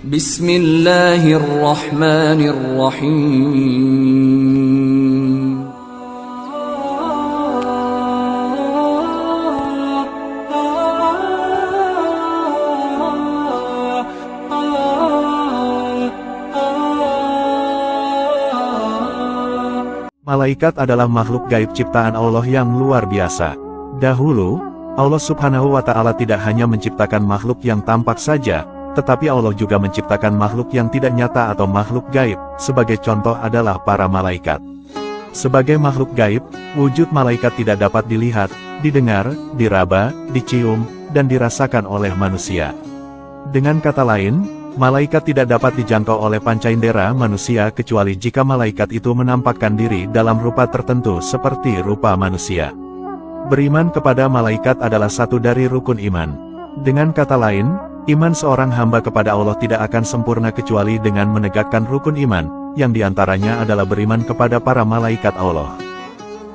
Bismillahirrahmanirrahim. Malaikat adalah makhluk gaib ciptaan Allah yang luar biasa. Dahulu, Allah Subhanahu wa Ta'ala tidak hanya menciptakan makhluk yang tampak saja, tetapi Allah juga menciptakan makhluk yang tidak nyata atau makhluk gaib. Sebagai contoh adalah para malaikat. Sebagai makhluk gaib, wujud malaikat tidak dapat dilihat, didengar, diraba, dicium, dan dirasakan oleh manusia. Dengan kata lain, malaikat tidak dapat dijangkau oleh panca indera manusia kecuali jika malaikat itu menampakkan diri dalam rupa tertentu seperti rupa manusia. Beriman kepada malaikat adalah satu dari rukun iman. Dengan kata lain, iman seorang hamba kepada Allah tidak akan sempurna kecuali dengan menegakkan rukun iman, yang diantaranya adalah beriman kepada para malaikat Allah.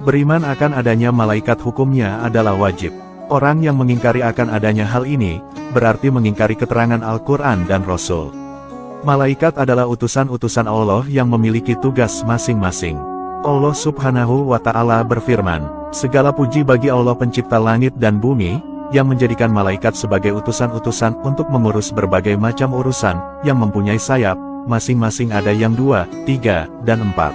Beriman akan adanya malaikat hukumnya adalah wajib. Orang yang mengingkari akan adanya hal ini, berarti mengingkari keterangan Al-Quran dan Rasul. Malaikat adalah utusan-utusan Allah yang memiliki tugas masing-masing. Allah Subhanahu wa Ta'ala berfirman, "Segala puji bagi Allah pencipta langit dan bumi, yang menjadikan malaikat sebagai utusan-utusan untuk mengurus berbagai macam urusan, yang mempunyai sayap, masing-masing ada yang 2, 3, dan 4.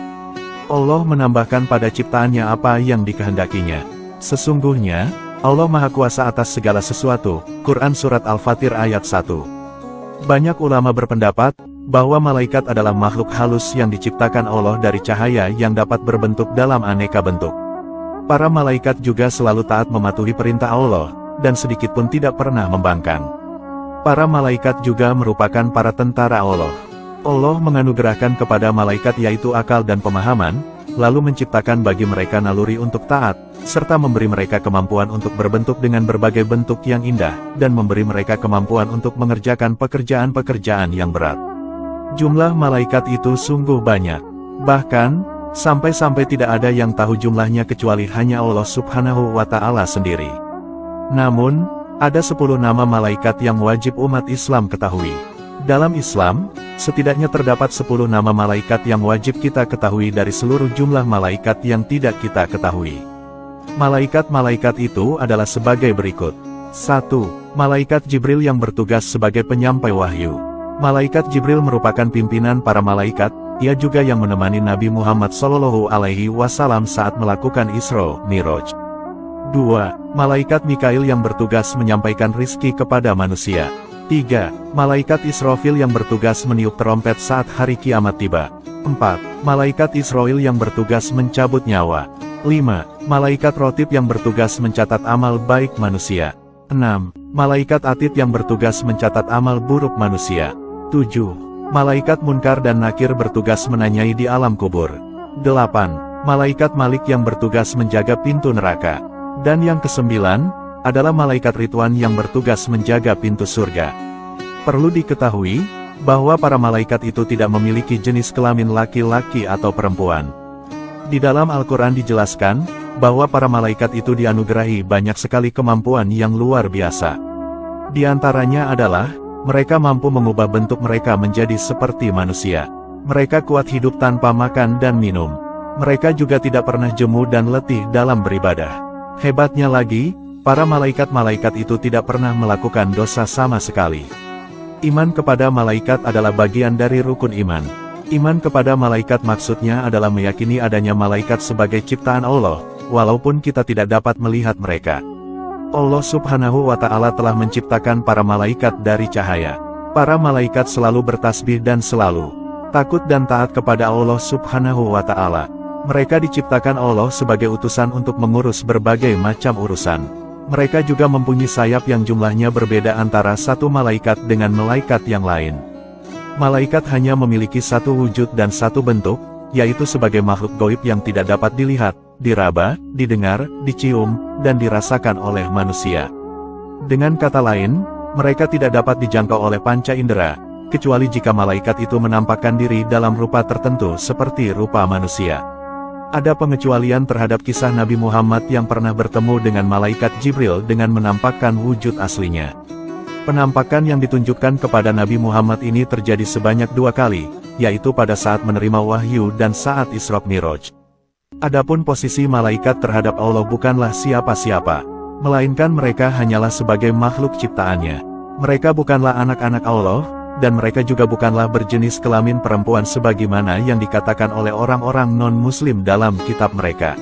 Allah menambahkan pada ciptaannya apa yang dikehendakinya. Sesungguhnya, Allah Maha Kuasa atas segala sesuatu." Quran Surat Al-Fatir ayat 1. Banyak ulama berpendapat, bahwa malaikat adalah makhluk halus yang diciptakan Allah dari cahaya yang dapat berbentuk dalam aneka bentuk. Para malaikat juga selalu taat mematuhi perintah Allah, dan sedikit pun tidak pernah membangkang. Para malaikat juga merupakan para tentara Allah. Allah menganugerahkan kepada malaikat yaitu akal dan pemahaman, lalu menciptakan bagi mereka naluri untuk taat, serta memberi mereka kemampuan untuk berbentuk dengan berbagai bentuk yang indah, dan memberi mereka kemampuan untuk mengerjakan pekerjaan-pekerjaan yang berat. Jumlah malaikat itu sungguh banyak. Bahkan, sampai-sampai tidak ada yang tahu jumlahnya kecuali hanya Allah Subhanahu wa Ta'ala sendiri. Namun, ada 10 nama malaikat yang wajib umat Islam ketahui. Dalam Islam, setidaknya terdapat 10 nama malaikat yang wajib kita ketahui dari seluruh jumlah malaikat yang tidak kita ketahui. Malaikat-malaikat itu adalah sebagai berikut. 1. Malaikat Jibril yang bertugas sebagai penyampai wahyu. Malaikat Jibril merupakan pimpinan para malaikat, ia juga yang menemani Nabi Muhammad SAW saat melakukan Isra Miraj. 2. Malaikat Mikail yang bertugas menyampaikan rizki kepada manusia. 3. Malaikat Israfil yang bertugas meniup trompet saat hari kiamat tiba. 4. Malaikat Israil yang bertugas mencabut nyawa. 5. Malaikat Rotib yang bertugas mencatat amal baik manusia. 6. Malaikat Atid yang bertugas mencatat amal buruk manusia. 7. Malaikat Munkar dan Nakir bertugas menanyai di alam kubur. 8. Malaikat Malik yang bertugas menjaga pintu neraka. Dan yang kesembilan, adalah malaikat Ridwan yang bertugas menjaga pintu surga. Perlu diketahui, bahwa para malaikat itu tidak memiliki jenis kelamin laki-laki atau perempuan. Di dalam Al-Quran dijelaskan, bahwa para malaikat itu dianugerahi banyak sekali kemampuan yang luar biasa. Di antaranya adalah, mereka mampu mengubah bentuk mereka menjadi seperti manusia. Mereka kuat hidup tanpa makan dan minum. Mereka juga tidak pernah jemu dan letih dalam beribadah. Hebatnya lagi, para malaikat-malaikat itu tidak pernah melakukan dosa sama sekali. Iman kepada malaikat adalah bagian dari rukun iman. Iman kepada malaikat maksudnya adalah meyakini adanya malaikat sebagai ciptaan Allah, walaupun kita tidak dapat melihat mereka. Allah Subhanahu wa Ta'ala telah menciptakan para malaikat dari cahaya. Para malaikat selalu bertasbih dan selalu takut dan taat kepada Allah Subhanahu wa Ta'ala. Mereka diciptakan Allah sebagai utusan untuk mengurus berbagai macam urusan. Mereka juga mempunyai sayap yang jumlahnya berbeda antara satu malaikat dengan malaikat yang lain. Malaikat hanya memiliki satu wujud dan satu bentuk, yaitu sebagai makhluk gaib yang tidak dapat dilihat, diraba, didengar, dicium, dan dirasakan oleh manusia. Dengan kata lain, mereka tidak dapat dijangkau oleh panca indera, kecuali jika malaikat itu menampakkan diri dalam rupa tertentu seperti rupa manusia. Ada pengecualian terhadap kisah Nabi Muhammad yang pernah bertemu dengan malaikat Jibril dengan menampakkan wujud aslinya. Penampakan yang ditunjukkan kepada Nabi Muhammad ini terjadi sebanyak 2 kali, yaitu pada saat menerima wahyu dan saat Isra Miraj. Adapun posisi malaikat terhadap Allah bukanlah siapa-siapa, melainkan mereka hanyalah sebagai makhluk ciptaannya. Mereka bukanlah anak-anak Allah, dan mereka juga bukanlah berjenis kelamin perempuan sebagaimana yang dikatakan oleh orang-orang non-muslim dalam kitab mereka.